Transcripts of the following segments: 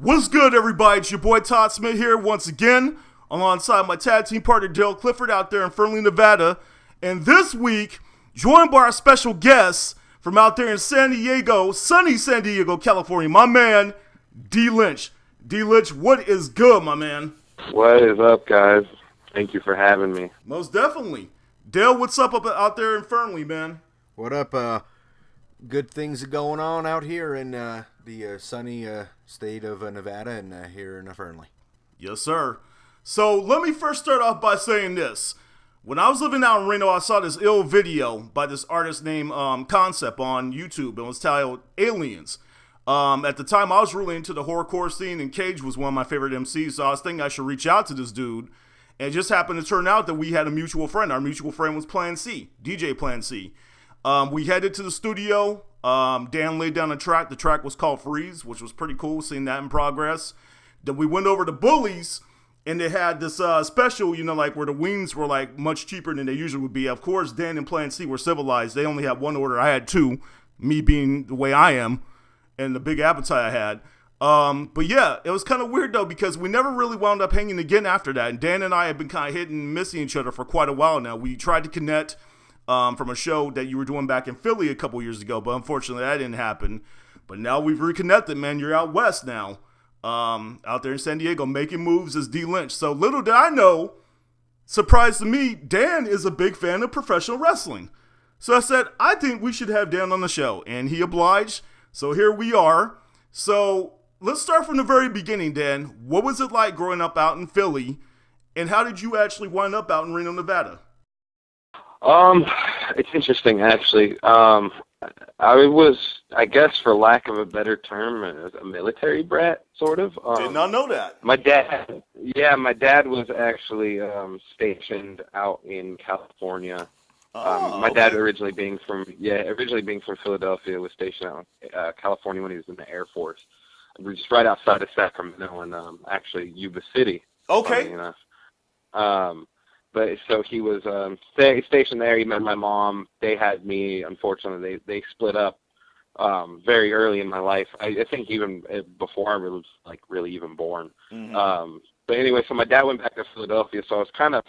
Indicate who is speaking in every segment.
Speaker 1: What's good, everybody? It's your boy Todd Smith here once again, alongside my tag team partner Dale Clifford out there in Fernley, Nevada. And this week, joined by our special guest from out there in San Diego, sunny San Diego, California, my man, D Lynch. D Lynch, what is good, my man?
Speaker 2: What is up, guys? Thank you for having me.
Speaker 1: Most definitely. Dale, what's up out there in Fernley, man?
Speaker 3: What up? Good things going on out here in the sunny state of Nevada and here in Fernley.
Speaker 1: Yes, sir. So let me first start off by saying this. When I was living out in Reno, I saw this ill video by this artist named Concept on YouTube. It was titled Aliens. At the time, I was really into the horrorcore scene, and Cage was one of my favorite MCs, so I was thinking I should reach out to this dude. And it just happened to turn out that we had a mutual friend. Our mutual friend was Plan C, DJ Plan C. We headed to the studio. Dan laid down a track. The track was called Freeze, which was pretty cool, seeing that in progress. Then we went over to Bully's, and they had this special, like where the wings were like much cheaper than they usually would be. Of course, Dan and Plan C were civilized. They only had one order. I had two, me being the way I am, and the big appetite I had. But yeah, it was kind of weird though, because we never really wound up hanging again after that. And Dan and I have been kind of hitting and missing each other for quite a while now. We tried to connect from a show that you were doing back in Philly a couple years ago, but unfortunately that didn't happen. But now we've reconnected, man. You're out west now, out there in San Diego, making moves as D Lynch. So little did I know, surprise to me, Dan is a big fan of professional wrestling. So I said, I think we should have Dan on the show, and he obliged. So here we are. So let's start from the very beginning, Dan. What was it like growing up out in Philly, and how did you actually wind up out in Reno, Nevada?
Speaker 2: It's interesting, actually. I was, I guess, for lack of a better term, a military brat, sort of.
Speaker 1: Did not know that.
Speaker 2: My dad was actually stationed out in California. My dad originally being from Philadelphia, was stationed out in California when he was in the Air Force. We're just right outside of Sacramento and actually Yuba City.
Speaker 1: Okay.
Speaker 2: But so he was stationed there. He met my mom. They had me. Unfortunately, they split up very early in my life. I think even before I was really even born.
Speaker 1: Mm-hmm.
Speaker 2: But anyway, so my dad went back to Philadelphia. So I was kind of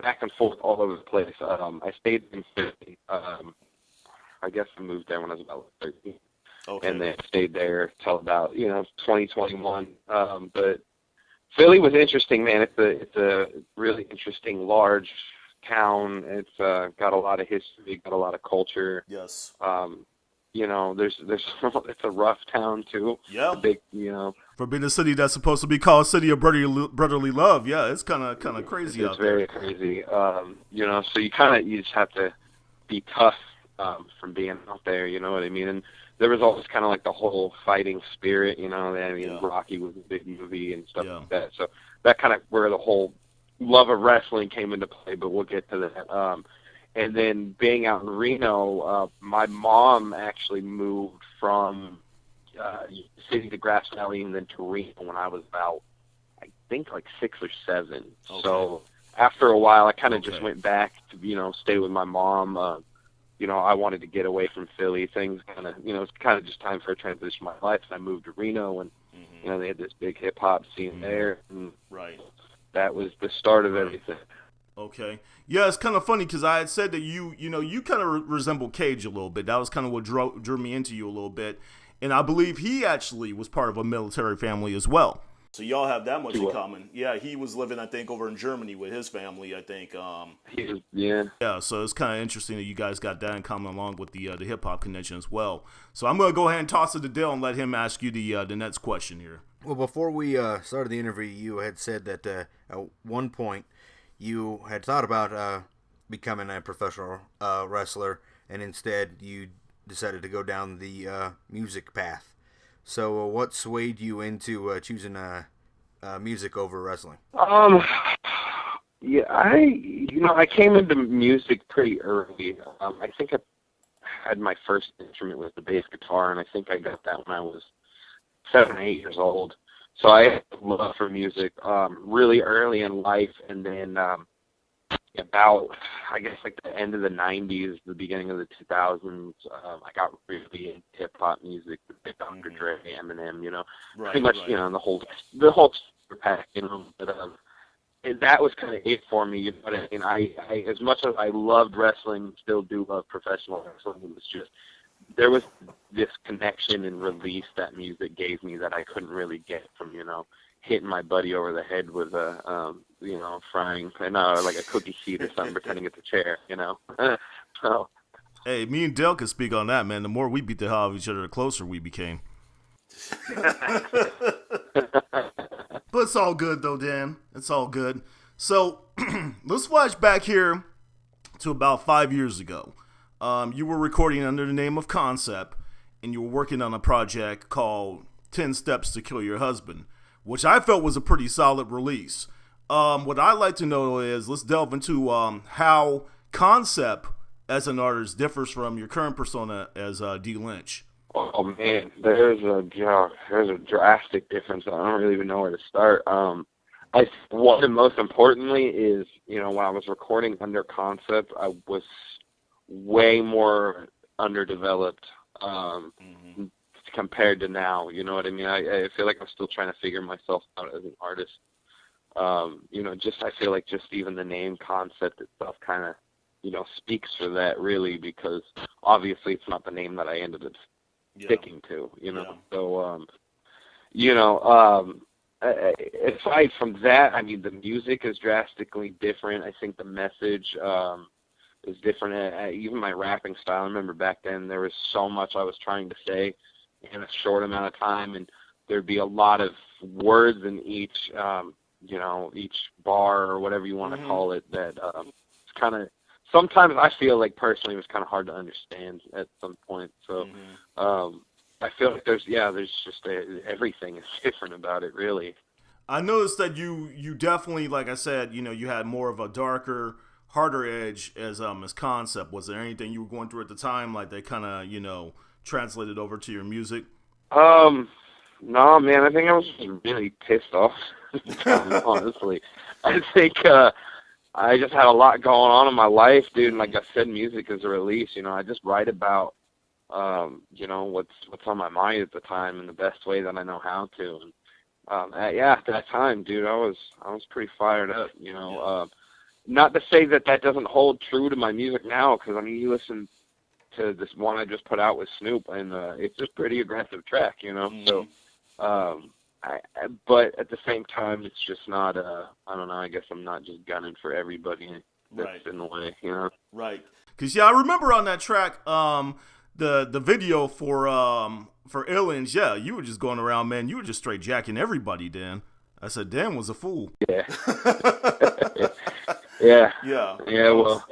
Speaker 2: back and forth all over the place. I stayed in Philly. I guess I moved there when I was about 13.
Speaker 1: Okay.
Speaker 2: And then stayed there till about 2021. But Philly was interesting, man. It's a really interesting, large town. It's got a lot of history, got a lot of culture.
Speaker 1: Yes.
Speaker 2: There's it's a rough town too.
Speaker 1: Yeah.
Speaker 2: Big,
Speaker 1: For being a city that's supposed to be called a city of brotherly love, yeah, it's kind of crazy out there.
Speaker 2: It's very crazy. So you just have to be tough from being out there. You know what I mean? And there was always kind of like the whole fighting spirit,
Speaker 1: Yeah.
Speaker 2: Rocky was a big movie and stuff
Speaker 1: Yeah.
Speaker 2: like that. So that kind of where the whole love of wrestling came into play, but we'll get to that. And then being out in Reno, my mom actually moved from city to Grass Valley and then to Reno when I was about, I think, 6 or 7.
Speaker 1: Okay.
Speaker 2: So after a while, I kind of just went back to, stay with my mom. I wanted to get away from Philly. Things kind of, it's kind of just time for a transition in my life. And I moved to Reno, and they had this big hip hop scene there, and
Speaker 1: Right.
Speaker 2: that was the start of everything.
Speaker 1: Okay. Yeah, it's kind of funny because I had said that you kind of resemble Cage a little bit. That was kind of what drew me into you a little bit, and I believe he actually was part of a military family as well. So y'all have that much in common. Yeah, he was living, I think, over in Germany with his family, I think. Yeah, so it's kind of interesting that you guys got that in common along with the hip-hop connection as well. So I'm going to go ahead and toss it to Dale and let him ask you the next question here.
Speaker 3: Well, before we started the interview, you had said that at one point you had thought about becoming a professional wrestler, and instead you decided to go down the music path. So what swayed you into choosing music over wrestling?
Speaker 2: Yeah, I came into music pretty early. I think I had my first instrument was the bass guitar, and I think I got that when I was 7 or 8 years old. So I had a love for music really early in life, and then about, I guess, like the end of the 90s, the beginning of the 2000s, I got really into hip-hop music, Dr. Dre, Eminem, pretty much, the whole pack, but that was kind of it for me, you know what I mean? I as much as I loved wrestling, still do love professional wrestling. It was just, there was this connection and release that music gave me that I couldn't really get from, hitting my buddy over the head with a, frying, like a cookie sheet or something, pretending it's a chair, So.
Speaker 1: Hey, me and Dale can speak on that, man. The more we beat the hell out of each other, the closer we became. But it's all good, though, Dan. It's all good. So, let's flash back here to about 5 years ago. You were recording under the name of Concept, and you were working on a project called 10 Steps to Kill Your Husband, which I felt was a pretty solid release. What I'd like to know is, let's delve into how Concept as an artist differs from your current persona as D Lynch.
Speaker 2: Oh man, there's a drastic difference. I don't really even know where to start. One and most importantly is, when I was recording under Concept, I was way more underdeveloped compared to now. You know what I mean? I feel like I'm still trying to figure myself out as an artist. I feel like just even the name Concept itself kind of, speaks for that, really, because obviously it's not the name that I ended up sticking to, So, aside from that, I mean, the music is drastically different. I think the message is different. Even my rapping style, I remember back then there was so much I was trying to say in a short amount of time, and there'd be a lot of words in each, each bar or whatever you want to call it, that it's kind of, sometimes I feel like personally it was kind of hard to understand at some point. So I feel like there's just everything is different about it, really.
Speaker 1: I noticed that you definitely, like I said, you had more of a darker, harder edge as Concept. Was there anything you were going through at the time, like they kind of, translated over to your music?
Speaker 2: No, man, I think I was just really pissed off, honestly. I think I just had a lot going on in my life, dude, and like I said, music is a release. I just write about what's on my mind at the time in the best way that I know how to. And at that time, dude, I was pretty fired up. Not to say that doesn't hold true to my music now, because I mean, you listen to this one I just put out with Snoop, and it's a pretty aggressive track, So, but at the same time, it's just not. I don't know. I guess I'm not just gunning for everybody that's in the way,
Speaker 1: Right. Because I remember on that track, the video for Aliens, you were just going around, man. You were just straight jacking everybody, Dan. I said, Dan was a fool.
Speaker 2: Yeah. Yeah.
Speaker 1: Yeah.
Speaker 2: Yeah. Well,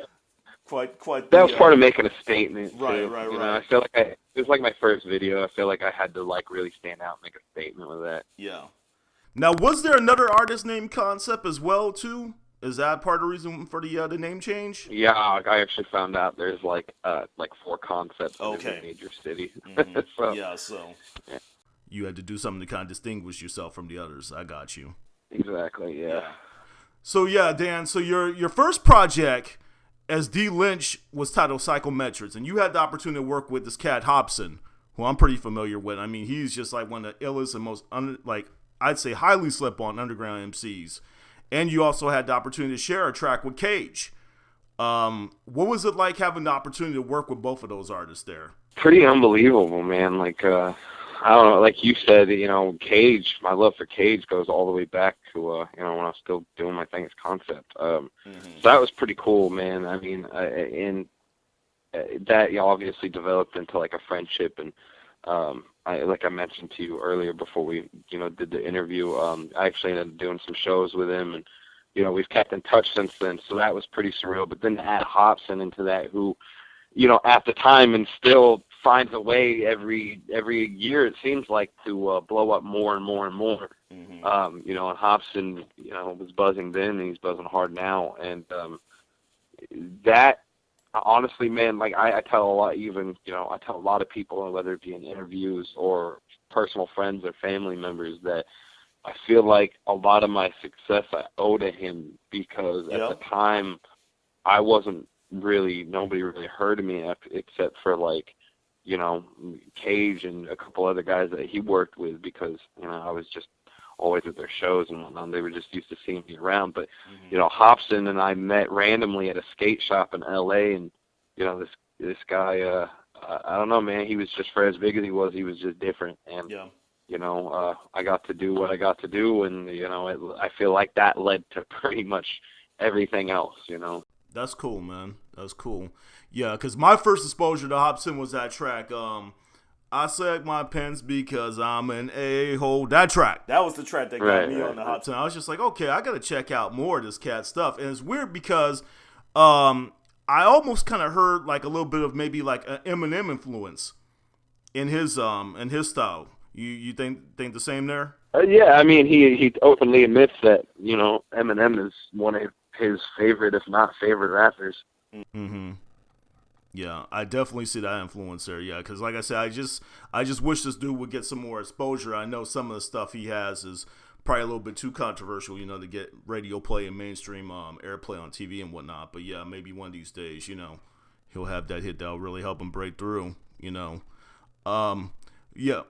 Speaker 1: quite.
Speaker 2: That was part of making a statement.
Speaker 1: Right.
Speaker 2: I feel like it was like my first video. I feel like I had to really stand out and make a statement with that.
Speaker 1: Yeah. Now, was there another artist named Concept as well too? Is that part of the reason for the name change?
Speaker 2: Yeah, I actually found out there's like 4 Concepts in every major city.
Speaker 1: So you had to do something to kind of distinguish yourself from the others. I got you.
Speaker 2: Exactly. Yeah.
Speaker 1: So Dan. So your first project as D Lynch was titled Psychometrics, and you had the opportunity to work with this cat Hobson, who I'm pretty familiar with. I mean, he's just like one of the illest and most I'd say highly slept on underground MCs. And you also had the opportunity to share a track with Cage. What was it like having the opportunity to work with both of those artists there?
Speaker 2: Pretty unbelievable, man. I don't know, like you said, Cage, my love for Cage goes all the way back to, when I was still doing my thing as Concept. So that was pretty cool, man. I mean, and that obviously developed into like a friendship, and like I mentioned to you earlier before we, did the interview, I actually ended up doing some shows with him, and, we've kept in touch since then, so that was pretty surreal. But then to add Hobson into that, who, at the time and still finds a way every year, it seems like, to blow up more and more and more. And Hobson, was buzzing then, and he's buzzing hard now. And that, honestly, man, I tell a lot, I tell a lot of people, whether it be in interviews or personal friends or family members, that I feel like a lot of my success I owe to him, because at the time I wasn't really, nobody really heard of me except for like, you know, Cage and a couple other guys that he worked with, because, you know, I was just always at their shows and whatnot. They were just used to seeing me around. But, you know, Hobson and I met randomly at a skate shop in LA, and, you know, this guy, I don't know, man, he was just, for as big as he was just different. And, you know, I got to do what I got to do, and, you know, I feel like that led to pretty much everything else, you know.
Speaker 1: That's cool, man. That's cool. Yeah, because my first exposure to Hobson was that track. I select my pens because I'm an a-hole. That track. That was the track that got me on the Hobson. I was just like, okay, I got to check out more of this cat stuff. And it's weird because I almost kind of heard like a little bit of maybe like an Eminem influence in his style. You think the same there?
Speaker 2: Yeah, I mean, he openly admits that, you know, Eminem is one of his favorite, if not favorite, rappers.
Speaker 1: Mm-hmm. Yeah, I definitely see that influence there. Yeah, because like I said, I just wish this dude would get some more exposure. I know some of the stuff he has is probably a little bit too controversial, you know, to get radio play and mainstream airplay on TV and whatnot. But yeah, maybe one of these days, you know, he'll have that hit that'll really help him break through. You know, yeah,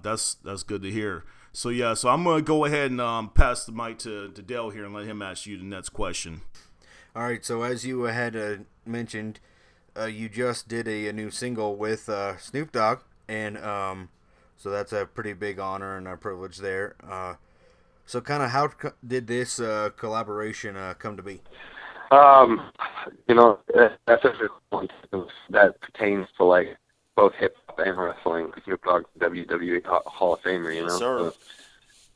Speaker 1: that's good to hear. So yeah, so I'm gonna go ahead and pass the mic to Dale here and let him ask you the next question.
Speaker 3: All right, so as you had mentioned, you just did a new single with Snoop Dogg, and so that's a pretty big honor and a privilege there. So kind of how did this collaboration come to be?
Speaker 2: You know, that's a one that pertains to like both hip hop and wrestling. Snoop Dogg, WWE Hall of Famer, you know.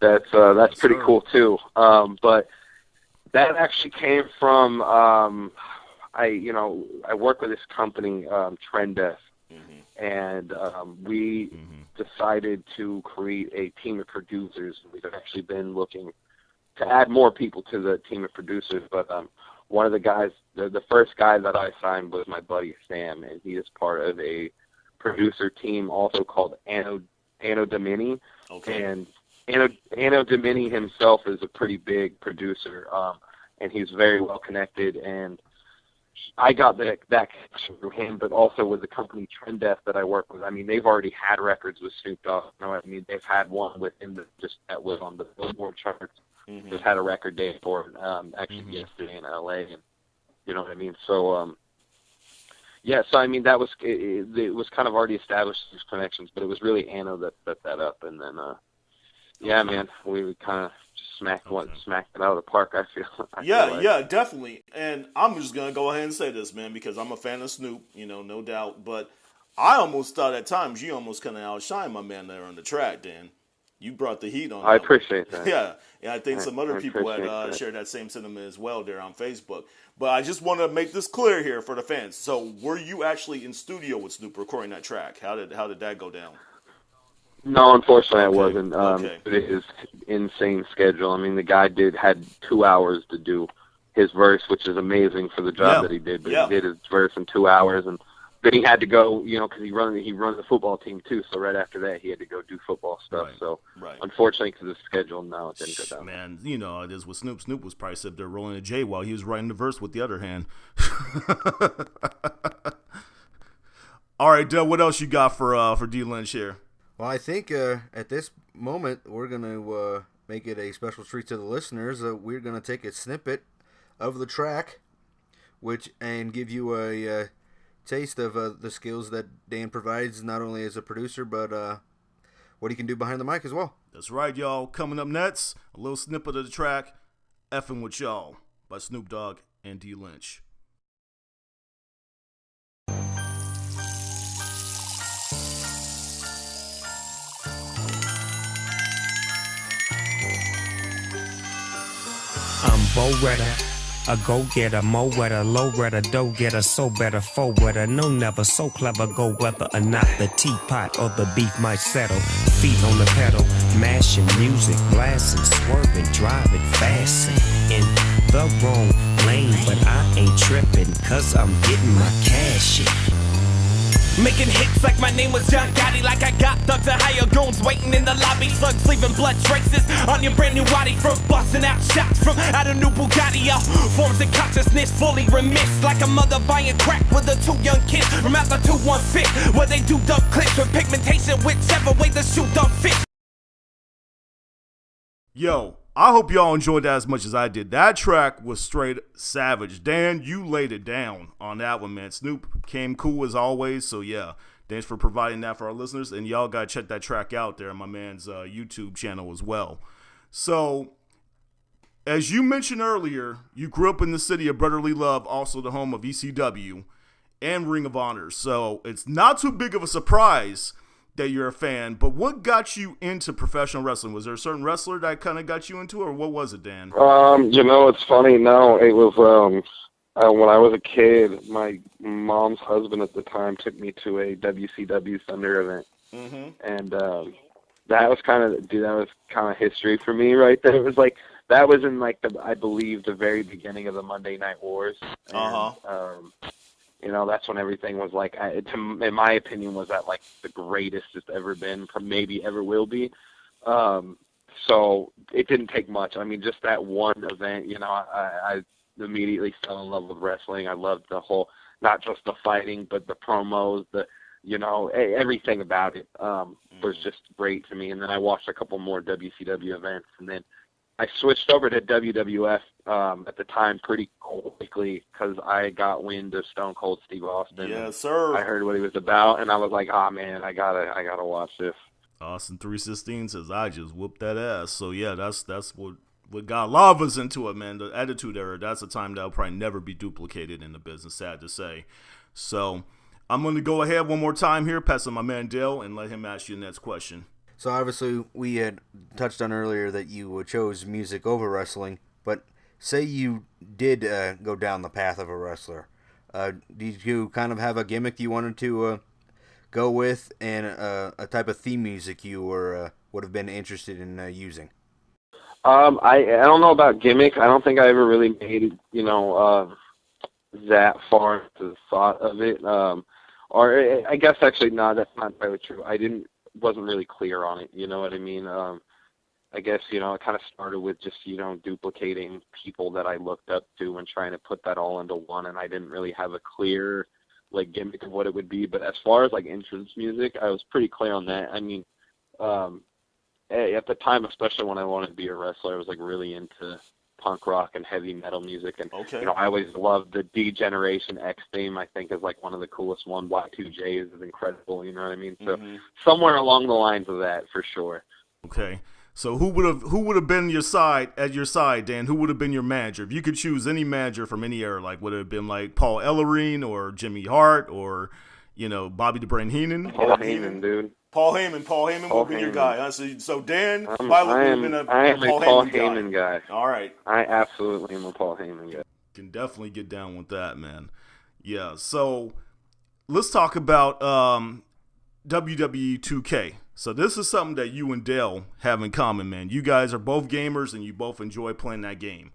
Speaker 1: Yes,
Speaker 2: so that's pretty cool too. But that actually came from I work with this company, Trend Death, and we decided to create a team of producers. We've actually been looking to add more people to the team of producers, but one of the guys, the first guy that I signed was my buddy Sam, and he is part of a producer team also called Anno Domini.
Speaker 1: Okay.
Speaker 2: And Anno Domini himself is a pretty big producer, and he's very well connected, and I got that connection through him, but also with the company Trend Death that I work with. I mean, they've already had records with Snoop Dogg. You know what I mean? They've had one with him that was on the Billboard charts. Just had a record day for it, actually yesterday in LA, and you know what I mean? So, yeah, so I mean, that was, it was kind of already established, these connections, but it was really Anno that set that up, and then, yeah, man, we kind of just smacked it out of the park, I feel.
Speaker 1: Yeah, definitely. And I'm just going to go ahead and say this, man, because I'm a fan of Snoop, you know, no doubt. But I almost thought at times you almost kind of outshined my man there on the track, Dan. You brought the heat on
Speaker 2: I appreciate that.
Speaker 1: Yeah, I think some other people had shared that same sentiment as well there on Facebook. But I just want to make this clear here for the fans. So were you actually in studio with Snoop recording that track? How did that go down?
Speaker 2: No, unfortunately I wasn't. It is insane schedule. I mean, the guy had 2 hours to do his verse, which is amazing for the job that he did. But he did his verse in 2 hours, and then he had to go, you know, because he runs the football team too. So right after that, he had to go do football stuff. So unfortunately, because of the schedule, no, it didn't go down.
Speaker 1: Man, you know, it is with Snoop. Snoop was probably sitting there rolling a J while he was writing the verse with the other hand. All right, Dale, what else you got for D Lynch here?
Speaker 3: Well, I think at this moment we're going to make it a special treat to the listeners. We're going to take a snippet of the track, and give you a taste of the skills that Dan provides, not only as a producer, but what he can do behind the mic as well.
Speaker 1: That's right, y'all. Coming up next, a little snippet of the track, Effin' With Y'all by Snoop Dogg and D Lynch.
Speaker 4: I'm Bo-Redder, a go-getter, mo-wetter, low-redder, dough-getter, so better, faux-wetter, no never, so clever, go whether or not the teapot or the beef might settle. Feet on the pedal, mashing music, blasting, swerving, driving, fasting in the wrong lane, but I ain't tripping, cause I'm getting my cash in.
Speaker 5: Making hits like my name was John Gotti, like I got thugs and higher goons waiting in the lobby. Slugs leaving blood traces on your brand new body from busting out shots from out a new Bugatti. Out forms of consciousness fully remiss, like a mother buying crack with her 2 young kids from out the 215, where they do dump clips with pigmentation, whichever way the shoe don't fit.
Speaker 1: Yo, I hope y'all enjoyed that as much as I did. That track was straight savage. Dan, you laid it down on that one, man. Snoop came cool as always, so yeah. Thanks for providing that for our listeners, and y'all gotta check that track out there on my man's YouTube channel as well. So, as you mentioned earlier, you grew up in the city of brotherly love, also the home of ECW and Ring of Honor. So, it's not too big of a surprise that you're a fan, but what got you into professional wrestling? Was there a certain wrestler that kind of got you into it, or what was it, Dan?
Speaker 2: It's funny. No, it was when I was a kid, my mom's husband at the time took me to a WCW Thunder event, and that was kind of history for me right there. It was like that was in I believe the very beginning of the Monday Night Wars. And, that's when everything was in my opinion, was at the greatest it's ever been, maybe ever will be. So it didn't take much. I mean, just that one event, I immediately fell in love with wrestling. I loved the whole, not just the fighting, but the promos, everything about it was just great to me. And then I watched a couple more WCW events, and then I switched over to WWF at the time pretty quickly because I got wind of Stone Cold Steve Austin.
Speaker 1: Yes, sir.
Speaker 2: I heard what he was about, and I was like, "Oh man, I gotta watch this."
Speaker 1: Austin 316 says, "I just whooped that ass." So yeah, that's what got a lot of us into it, man. The Attitude Era. That's a time that'll probably never be duplicated in the business. Sad to say. So I'm gonna go ahead one more time here, pass on my man Dale, and let him ask you the next question.
Speaker 3: So obviously we had touched on earlier that you chose music over wrestling, but say you did go down the path of a wrestler. Did you kind of have a gimmick you wanted to go with, and a type of theme music you would have been interested in using?
Speaker 2: I don't know about gimmick. I don't think I ever really made that far into the thought of it. Or I guess actually no, that's not entirely true. Wasn't really clear on it, you know what I mean? I guess, it kind of started with just, duplicating people that I looked up to and trying to put that all into one, and I didn't really have a clear, gimmick of what it would be. But as far as, entrance music, I was pretty clear on that. I mean, at the time, especially when I wanted to be a wrestler, I was, really into punk rock and heavy metal music, and I always loved the D Generation X theme. I think is one of the coolest one. Y2J is incredible, you know what I mean? So somewhere along the lines of that, for sure.
Speaker 1: Okay, so who would have been at your side, Dan? Who would have been your manager if you could choose any manager from any era? Would it have been Paul Ellering or Jimmy Hart or Bobby the Brain Heenan?
Speaker 2: Paul Heyman, dude.
Speaker 1: Paul Heyman would be your guy. So Dan Byelich would have been a
Speaker 2: Paul Heyman guy.
Speaker 1: All right.
Speaker 2: I absolutely am a Paul Heyman guy.
Speaker 1: Can definitely get down with that, man. Yeah, so let's talk about WWE 2K. So this is something that you and Dale have in common, man. You guys are both gamers, and you both enjoy playing that game.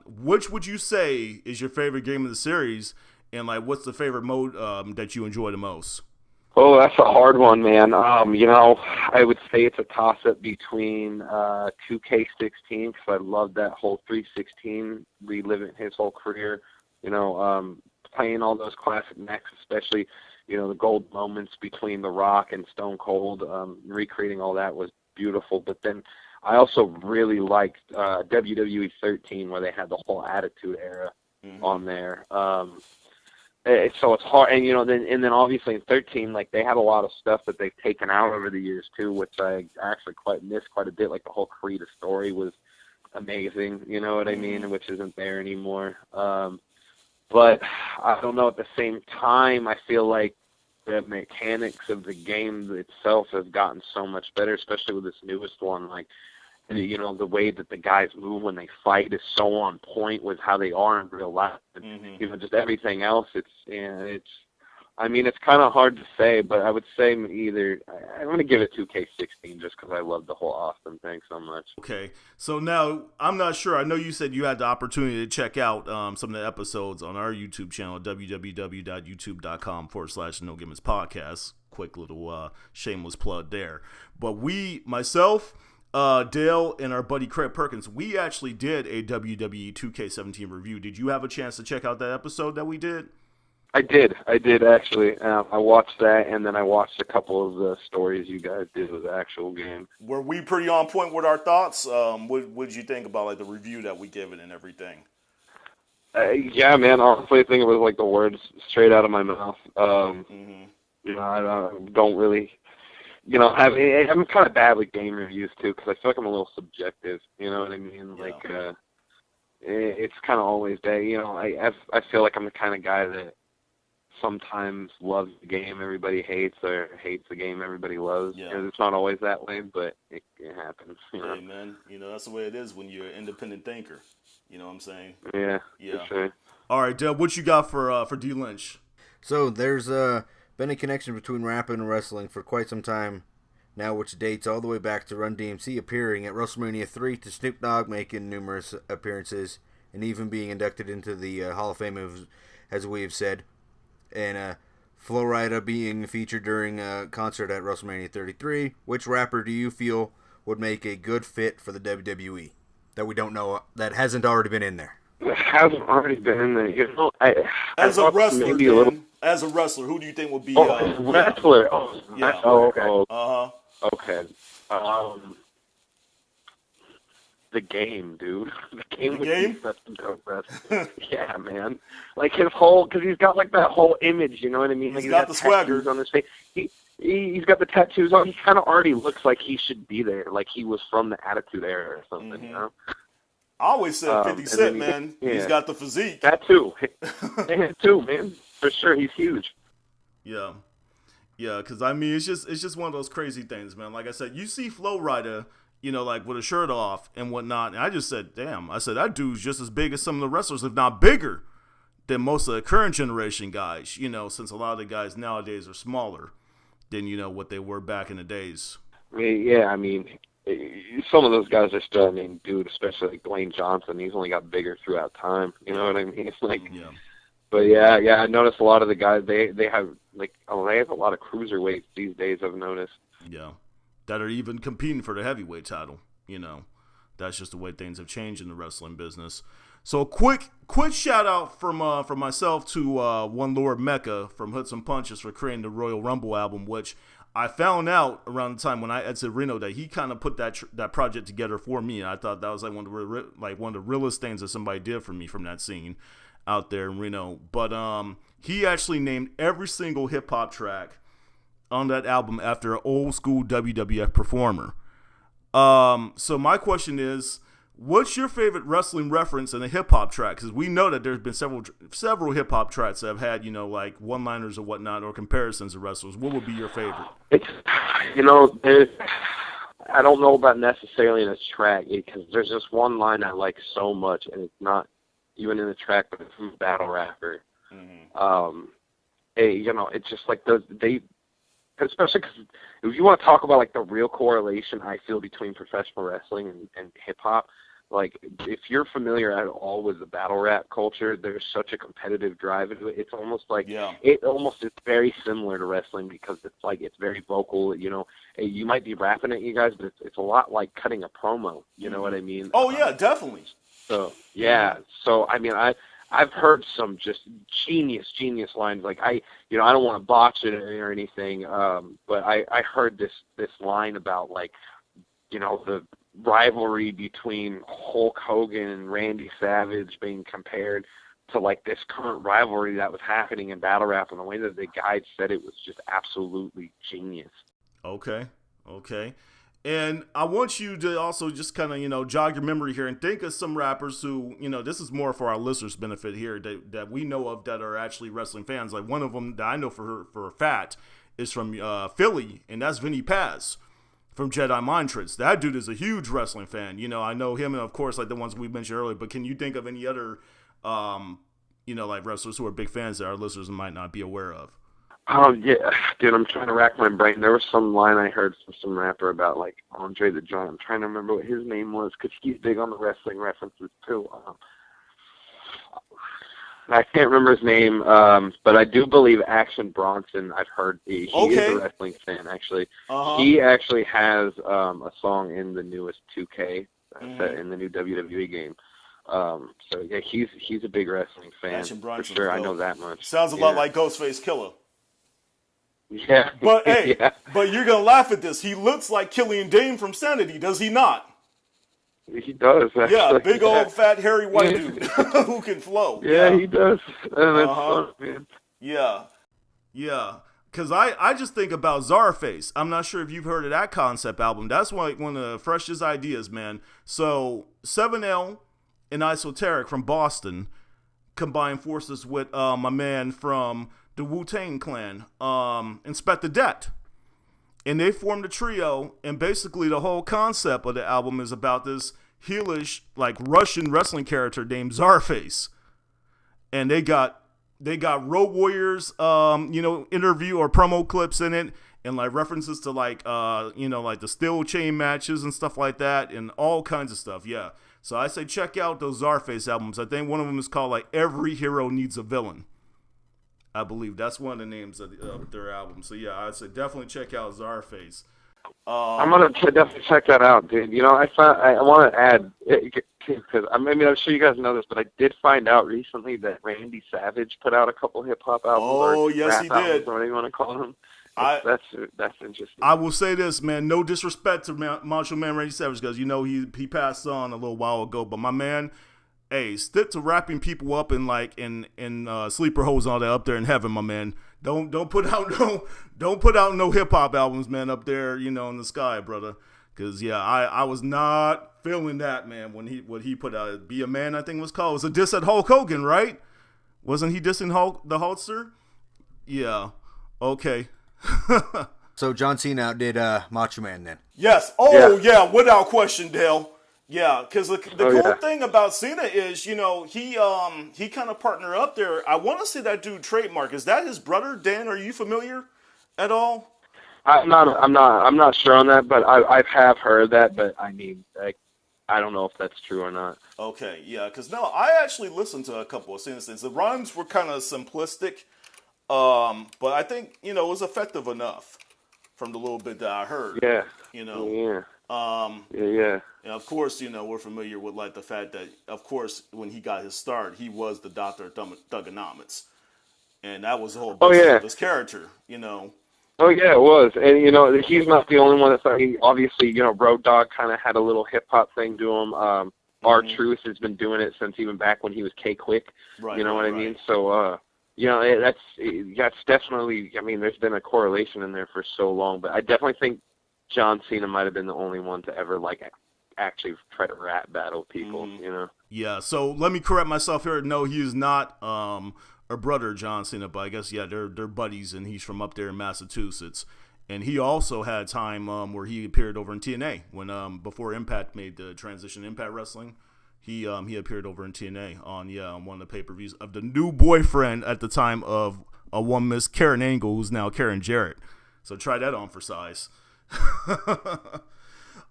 Speaker 1: Which would you say is your favorite game of the series, and what's the favorite mode that you enjoy the most?
Speaker 2: Oh, that's a hard one, man. I would say it's a toss-up between 2K16, because I love that whole 316, reliving his whole career. Playing all those classic matches, especially, the gold moments between The Rock and Stone Cold, recreating all that was beautiful. But then I also really liked WWE 13, where they had the whole Attitude Era on there. So it's hard, and then obviously in 13, they had a lot of stuff that they've taken out over the years too, which I actually missed quite a bit. The whole Creed story was amazing, you know what I mean, which isn't there anymore. But I don't know. At the same time, I feel like the mechanics of the game itself have gotten so much better, especially with this newest one. The way that the guys move when they fight is so on point with how they are in real life. And, just everything else. It's I mean, it's kind of hard to say, but I would say either I'm going to give it 2K16 just because I love the whole Austin thing so much.
Speaker 1: Okay, so now I'm not sure. I know you said you had the opportunity to check out some of the episodes on our YouTube channel, www.youtube.com/No Gimmicks Podcast. Quick little shameless plug there. But myself, Dale, and our buddy Craig Perkins, we actually did a WWE 2K17 review. Did you have a chance to check out that episode that we did?
Speaker 2: I did actually. I watched that, and then I watched a couple of the stories you guys did with the actual game.
Speaker 1: Were we pretty on point with our thoughts? What did you think about like the review that we gave it and everything?
Speaker 2: Yeah, man. Honestly, I think it was like the words straight out of my mouth. You know, I don't really, you know, I'm kind of bad with game reviews too because I feel like I'm a little subjective. You know what I mean?
Speaker 1: Yeah.
Speaker 2: Like, it's kind of always that. You know, I feel like I'm the kind of guy that sometimes loves the game everybody hates, or hates the game everybody loves.
Speaker 1: Yeah.
Speaker 2: And it's not always that way, but it happens. You know?
Speaker 1: Hey, man, you know, that's the way it is when you're an independent thinker. You know what I'm saying?
Speaker 2: Yeah,
Speaker 1: yeah.
Speaker 2: For sure.
Speaker 1: All right, Deb, what you got for D Lynch?
Speaker 3: So there's been a connection between rapping and wrestling for quite some time now, which dates all the way back to Run DMC appearing at WrestleMania 3, to Snoop Dogg making numerous appearances and even being inducted into the Hall of Fame, as we have said, and Flo Rida being featured during a concert at WrestleMania 33. Which rapper do you feel would make a good fit for the WWE that we don't know, that hasn't already been in there?
Speaker 2: It hasn't already been in there. You know,
Speaker 1: As a wrestler,
Speaker 2: maybe a little.
Speaker 1: As a wrestler, who do you think would be?
Speaker 2: Wrestler. Oh,
Speaker 1: yeah.
Speaker 2: Okay.
Speaker 1: Uh-huh.
Speaker 2: Okay. The Game, dude. The Game.
Speaker 1: Be
Speaker 2: such a dope wrestler. Yeah, man. Like his whole, because he's got like that whole image. You know what I mean? Like
Speaker 1: He's got the swagger
Speaker 2: on his face. He's got the tattoos on. He kind of already looks like he should be there. Like he was from the Attitude Era or something. You know.
Speaker 1: I always said 50 Cent, man.
Speaker 2: Yeah.
Speaker 1: He's got the physique.
Speaker 2: That too. That too, man. For sure, he's huge.
Speaker 1: Yeah. Yeah, because, I mean, it's just one of those crazy things, man. Like I said, you see Flo Rida, you know, like with a shirt off and whatnot, and I just said, damn. I said, that dude's just as big as some of the wrestlers, if not bigger than most of the current generation guys, you know, since a lot of the guys nowadays are smaller than, you know, what they were back in the days.
Speaker 2: Yeah, I mean, some of those guys are still, I mean, dude, especially like Dwayne Johnson, he's only got bigger throughout time. You know what I mean? It's like,
Speaker 1: yeah.
Speaker 2: But yeah, I noticed a lot of the guys, they have like, they have a lot of cruiserweights these days, I've noticed.
Speaker 1: Yeah, that are even competing for the heavyweight title. You know, that's just the way things have changed in the wrestling business. So quick shout out from myself to one Lord Mecca from Hoods and Punches for creating the Royal Rumble album, which I found out around the time when I exited Reno that he kind of put that project together for me, and I thought that was like one of the realest things that somebody did for me from that scene out there in Reno. But he actually named every single hip hop track on that album after an old school WWF performer. So my question is, what's your favorite wrestling reference in a hip hop track? Because we know that there's been several hip hop tracks that have had, you know, like one-liners or whatnot, or comparisons of wrestlers. What would be your favorite?
Speaker 2: It's, you know, I don't know about necessarily in a track, because there's just one line I like so much, and it's not even in the track, but it's from a battle rapper. Mm-hmm. You know, it's just like especially because if you want to talk about like the real correlation I feel between professional wrestling and hip hop, like if you're familiar at all with the battle rap culture, there's such a competitive drive into it. It's almost like it's very similar to wrestling because it's like it's very vocal. You know, you might be rapping at you guys, but it's a lot like cutting a promo. You know what I mean?
Speaker 1: Oh yeah, definitely.
Speaker 2: So yeah, so I mean I've heard some just genius lines. Like I don't want to botch it or anything, but I heard this line about like, you know, the rivalry between Hulk Hogan and Randy Savage being compared to like this current rivalry that was happening in battle rap, and the way that the guy said it was just absolutely genius.
Speaker 1: Okay. And I want you to also just kind of, you know, jog your memory here and think of some rappers who, you know, this is more for our listeners' benefit here, that we know of that are actually wrestling fans. Like one of them that I know for a fact is from Philly, and that's Vinny Paz from Jedi Mind Tricks. That dude is a huge wrestling fan. You know, I know him, and of course, like the ones we mentioned earlier, but can you think of any other, you know, like wrestlers who are big fans that our listeners might not be aware of?
Speaker 2: Oh yeah, dude, I'm trying to rack my brain. There was some line I heard from some rapper about like Andre the Giant. I'm trying to remember what his name was because he's big on the wrestling references too. I can't remember his name, but I do believe Action Bronson. I've heard he is a wrestling fan actually. He actually has a song in the newest 2K in the new WWE game. So yeah, he's a big wrestling fan.
Speaker 1: Action Bronson,
Speaker 2: for sure. I know that much.
Speaker 1: Sounds a lot like Ghostface Killer.
Speaker 2: Yeah.
Speaker 1: But hey, but you're gonna laugh at this. He looks like Killian Dane from Sanity, does he not?
Speaker 2: He does. Actually.
Speaker 1: Yeah, big old fat hairy white dude who can flow.
Speaker 2: Yeah, he does. And that's fun, man.
Speaker 1: Yeah. Because I just think about Czarface. I'm not sure if you've heard of that concept album. That's like one of the freshest ideas, man. So 7L and Esoteric from Boston combined forces with my man from the Wu-Tang Clan, Inspector Det. And they formed a trio, and basically the whole concept of the album is about this heelish, like Russian wrestling character named Czarface. And they got Road Warriors, interview or promo clips in it, and like references to like like the steel chain matches and stuff like that, and all kinds of stuff. Yeah. So I say check out those Czarface albums. I think one of them is called like Every Hero Needs a Villain. I believe that's one of the names of their album. So yeah, I'd say definitely check out Czarface.
Speaker 2: I'm gonna definitely check that out, dude. You know, I want to add because I'm sure you guys know this, but I did find out recently that Randy Savage put out a couple hip hop albums.
Speaker 1: Oh yes, he did.
Speaker 2: Whatever you want to call them. That's interesting.
Speaker 1: I will say this, man. No disrespect to Macho Man Randy Savage, because he passed on a little while ago. But my man, hey, stick to wrapping people up in sleeper holes and all that up there in heaven, my man. Don't put out no hip hop albums, man, up there, in the sky, brother. Because yeah, I was not feeling that, man, when he put out Be a Man, I think it was called. It was a diss at Hulk Hogan, right? Wasn't he dissing the Hulkster? Yeah. Okay.
Speaker 3: So John Cena outdid Macho Man then?
Speaker 1: Yes. Oh yeah, without question, Dale. Yeah, because the cool thing about Cena is, he kind of partnered up there. I want to see that dude trademark. Is that his brother, Dan? Are you familiar at all?
Speaker 2: I'm not sure on that, but I have heard that. But I mean, I don't know if that's true or not.
Speaker 1: Okay, yeah, because I actually listened to a couple of Cena things. The rhymes were kind of simplistic, but I think it was effective enough from the little bit that I heard.
Speaker 2: Yeah.
Speaker 1: Yeah. And of course, we're familiar with like the fact that, of course, when he got his start, he was the Doctor of Thugonomics, and that was the whole basis of his character.
Speaker 2: Oh yeah, it was, and he's not the only one that thought. He obviously, Road Dogg kind of had a little hip hop thing to him. R-Truth has been doing it since even back when he was K-Quick. Right. You know what I mean? So, that's definitely. I mean, there's been a correlation in there for so long, but I definitely think John Cena might have been the only one to ever actually try to rap battle people.
Speaker 1: Yeah. So let me correct myself here. No, he is not a brother John Cena, but I guess they're buddies, and he's from up there in Massachusetts. And he also had time where he appeared over in TNA when before Impact made the transition to Impact Wrestling. He appeared over in TNA on one of the pay-per-views of the new boyfriend at the time of a one Miss Karen Angle, who's now Karen Jarrett. So try that on for size.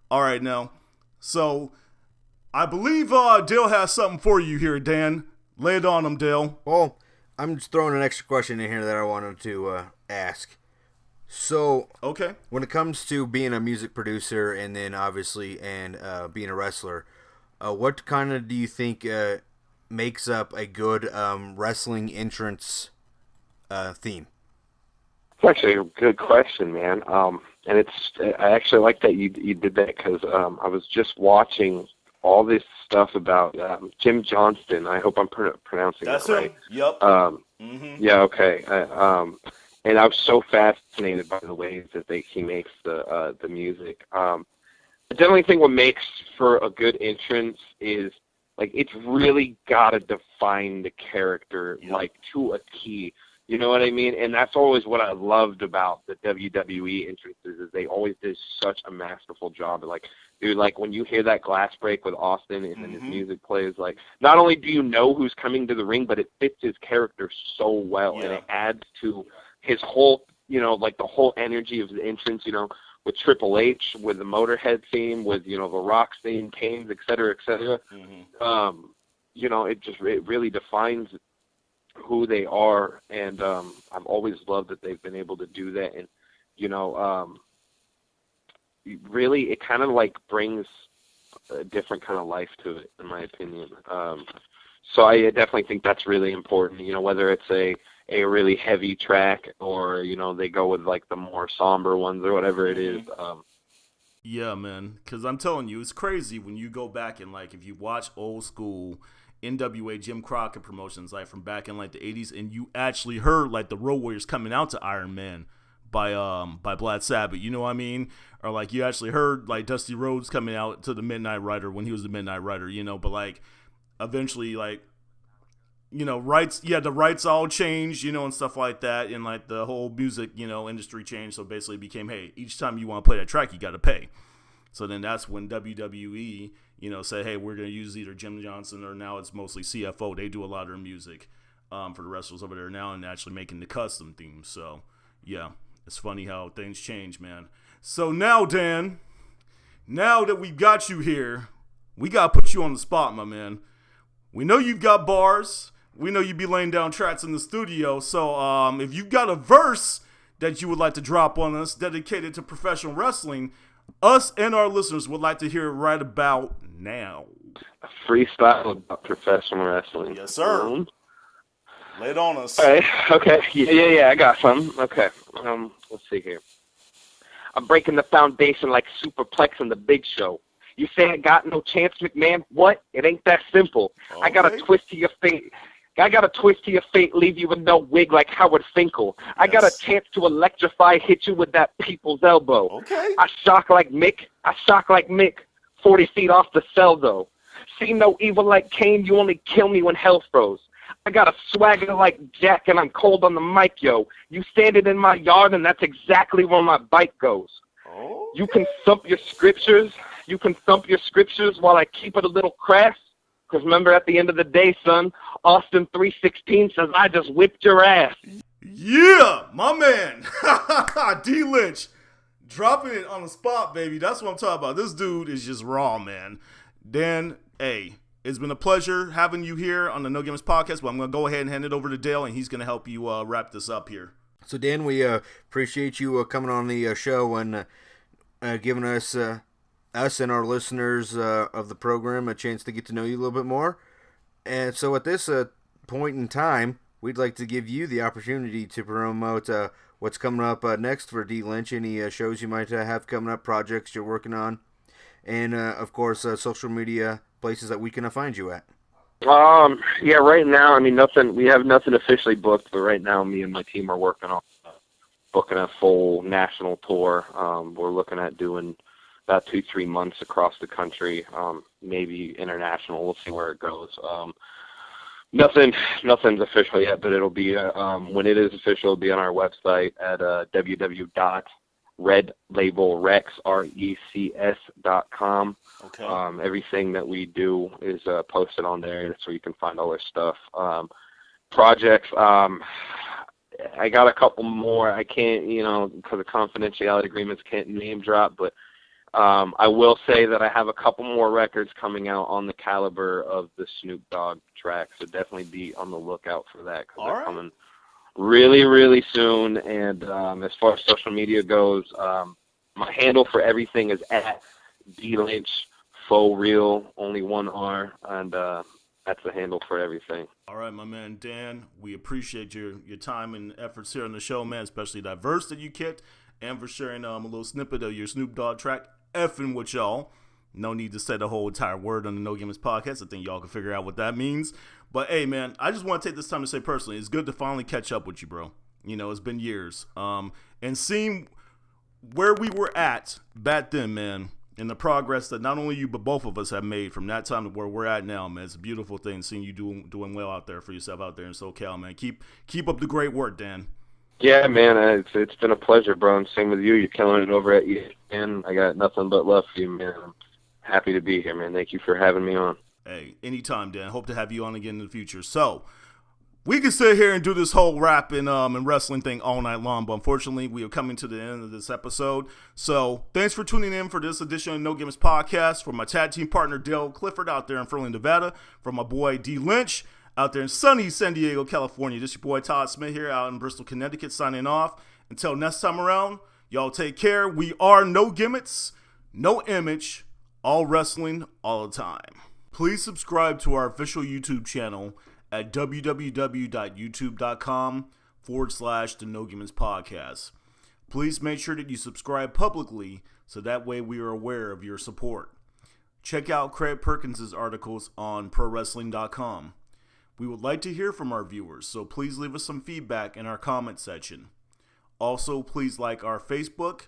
Speaker 1: All right, now. So I believe Dale has something for you here, Dan. Lay it on him, Dale.
Speaker 3: Well, I'm just throwing an extra question in here that I wanted to ask. So,
Speaker 1: okay,
Speaker 3: when it comes to being a music producer and then obviously being a wrestler, what kind of do you think makes up a good wrestling entrance theme?
Speaker 2: It's actually a good question, man. And I actually like that you did that because I was just watching all this stuff about Jim Johnston. I hope I'm pronouncing that right.
Speaker 1: Yep.
Speaker 2: Yeah. Okay. And I was so fascinated by the ways that he makes the music. I definitely think what makes for a good entrance is it's really gotta define the character to a T. You know what I mean? And that's always what I loved about the WWE entrances is they always did such a masterful job. Dude, when you hear that glass break with Austin and then his music plays, not only do you know who's coming to the ring, but it fits his character so well, and it adds to his whole, like the whole energy of the entrance, with Triple H, with the Motorhead theme, with, the Rock's theme, Kane's, et cetera, et cetera. It really defines who they are. And I've always loved that they've been able to do that. And, really it kind of like brings a different kind of life to it, in my opinion. So I definitely think that's really important, whether it's a really heavy track or, they go with like the more somber ones or whatever it is.
Speaker 1: Yeah, man, because I'm telling you, it's crazy when you go back and like if you watch old school NWA Jim Crockett promotions like from back in like the 80s and you actually heard like the Road Warriors coming out to Iron Man by Black Sabbath, you know what I mean? Or like you actually heard like Dusty Rhodes coming out to the Midnight Rider when he was the Midnight Rider, but like eventually like the rights all changed, and stuff like that, and like the whole music, industry changed. So basically it became, hey, each time you want to play that track, you got to pay. So then that's when WWE, said, hey, we're going to use either Jim Johnson or now it's mostly CFO. They do a lot of their music for the wrestlers over there now and actually making the custom themes. So yeah, it's funny how things change, man. So now, Dan, now that we got you here, we got to put you on the spot, my man. We know you've got bars. We know you be laying down tracks in the studio. So if you've got a verse that you would like to drop on us dedicated to professional wrestling, us and our listeners would like to hear it right about now.
Speaker 2: A freestyle about professional wrestling.
Speaker 1: Yes, sir. Lay it on us.
Speaker 2: All right. Okay. Yeah. I got some. Okay. Let's see here. I'm breaking the foundation like Superplex in the Big Show. You say I got no chance, McMahon? What? It ain't that simple. Okay. I got a twist to your fate. Leave you with no wig like Howard Finkel. Yes. I got a chance to electrify, hit you with that people's elbow.
Speaker 1: Okay.
Speaker 2: I shock like Mick. 40 feet off the cell, though. See no evil like Kane, you only kill me when hell froze. I got a swagger like Jack, and I'm cold on the mic, yo. You standing in my yard, and that's exactly where my bike goes. Okay. You can thump your scriptures while I keep it a little crass. Because remember, at the end of the day, son, Austin 3:16 says I just whipped your ass.
Speaker 1: Yeah, my man. D Lynch. Dropping it on the spot, baby. That's what I'm talking about. This dude is just raw, man. Dan, hey, it's been a pleasure having you here on the No Gimmicks podcast, but I'm going to go ahead and hand it over to Dale, and he's going to help you wrap this up here.
Speaker 3: So, Dan, we appreciate you coming on the show and giving us and our listeners of the program a chance to get to know you a little bit more. And so at this point in time, we'd like to give you the opportunity to promote what's coming up next for D Lynch, any shows you might have coming up, projects you're working on, and, of course, social media places that we can find you at.
Speaker 2: Yeah, right now, I mean, we have nothing officially booked, but right now me and my team are working on booking a full national tour. We're looking at doing about 2-3 months across the country, maybe international. We'll see where it goes. Nothing's official yet, but it'll be when it is official, it'll be on our website at www.redlabelrecs.com.
Speaker 1: Okay.
Speaker 2: Everything that we do is posted on there. That's where you can find all our stuff. Projects. I got a couple more. I can't, because of confidentiality agreements, can't name drop, but I will say that I have a couple more records coming out on the caliber of the Snoop Dogg track, so definitely be on the lookout for that, because they're coming really, really soon. And as far as social media goes, my handle for everything is at D Lynch, faux real, only one R, and that's the handle for everything.
Speaker 1: All right, my man Dan, we appreciate your time and efforts here on the show, man, especially that verse that you kicked, and for sharing a little snippet of your Snoop Dogg track. Effing with y'all. No need to say the whole entire word on the No Gimmicks podcast. I think y'all can figure out what that means. But hey, man, I just want to take this time to say personally, it's good to finally catch up with you, bro. It's been years. And seeing where we were at back then, man, and the progress that not only you but both of us have made from that time to where we're at now, man. It's a beautiful thing seeing you doing well out there for yourself out there in SoCal, man. Keep up the great work, Dan.
Speaker 2: Yeah, man, it's been a pleasure, bro, and same with you. You're killing it over at ESPN. I got nothing but love for you, man. I'm happy to be here, man. Thank you for having me on.
Speaker 1: Hey, anytime, Dan. Hope to have you on again in the future. So, We can sit here and do this whole rap and wrestling thing all night long, but unfortunately, we are coming to the end of this episode. So, thanks for tuning in for this edition of No Gimmicks Podcast. For my tag team partner, Dale Clifford, out there in Fernley, Nevada. For my boy, D Lynch, out there in sunny San Diego, California. This your boy, Todd Smith, here out in Bristol, Connecticut, signing off. Until next time around, y'all take care. We are No Gimmicks, no image, all wrestling, all the time. Please subscribe to our official YouTube channel at www.youtube.com/the No Gimmicks Podcast. Please make sure that you subscribe publicly so that way we are aware of your support. Check out Craig Perkins' articles on ProWrestling.com. We would like to hear from our viewers, so please leave us some feedback in our comment section. Also, please like our Facebook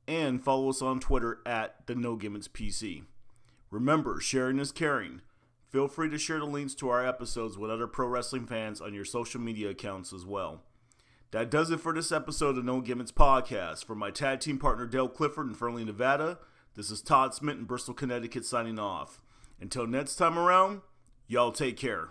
Speaker 1: and follow us on Twitter at the No Gimmicks PC. Remember, sharing is caring. Feel free to share the links to our episodes with other pro wrestling fans on your social media accounts as well. That does it for this episode of No Gimmicks Podcast. For my tag team partner Dale Clifford in Fernley, Nevada, this is Todd Smith in Bristol, Connecticut signing off. Until next time around, y'all take care.